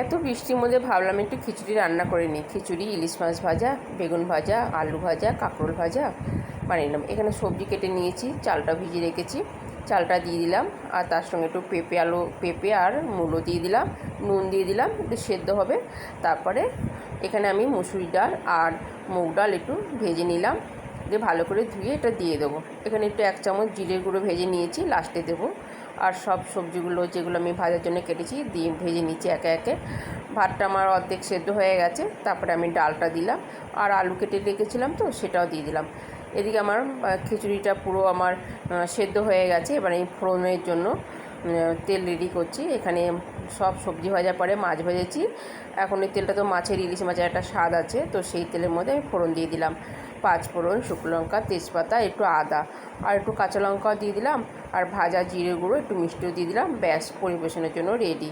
এত বৃষ্টির মধ্যে ভাবলাম একটু খিচুড়ি রান্না করে নিই। খিচুড়ি, ইলিশ মাছ ভাজা, বেগুন ভাজা, আলু ভাজা, কাঁকরোল ভাজা বানিয়ে নিলাম। এখানে সবজি কেটে নিয়েছি, চালটা ভিজিয়ে রেখেছি, চালটা দিয়ে দিলাম। আর তার সঙ্গে একটু পেঁপে আর মূলো দিয়ে দিলাম, নুন দিয়ে দিলাম, একটু সেদ্ধ হবে। তারপরে এখানে আমি মুসুরি ডাল আর মুগ ডাল একটু ভেজে নিলাম, দিয়ে ভালো করে ধুয়ে এটা দিয়ে দেবো। এখানে একটু 1 চামচ জিরে গুঁড়ো ভেজে নিয়েছি, লাস্টে দেবো। আর সব সবজিগুলো যেগুলো আমি ভাজার জন্য কেটেছি দিয়ে ভেজে নিচ্ছি একে একে। ভাতটা আমার অর্ধেক সেদ্ধ হয়ে গেছে, তারপরে আমি ডালটা দিলাম আর আলু কেটে রেখেছিলাম তো সেটাও দিয়ে দিলাম। এদিকে আমার খিচুড়িটা পুরো আমার সেদ্ধ হয়ে গেছে। এবার আমি ফোড়নের জন্য তেল রেডি করছি। এখানে সব সবজি ভাজার পরে মাছ ভেজেছি। এখন এই তেলটা তো ইলিশ মাছের একটা স্বাদ আছে, তো সেই তেলের মধ্যে আমি ফোড়ন দিয়ে দিলাম 5 ফোড়ন, শুকনো লঙ্কা, তেজপাতা, একটু আদা আর একটু কাঁচা লঙ্কাও দিয়ে দিলাম। আর ভাজা জিরে গুঁড়ো, একটু মিষ্টিও দিয়ে দিলাম। ব্যাস, পরিবেশনের জন্য রেডি।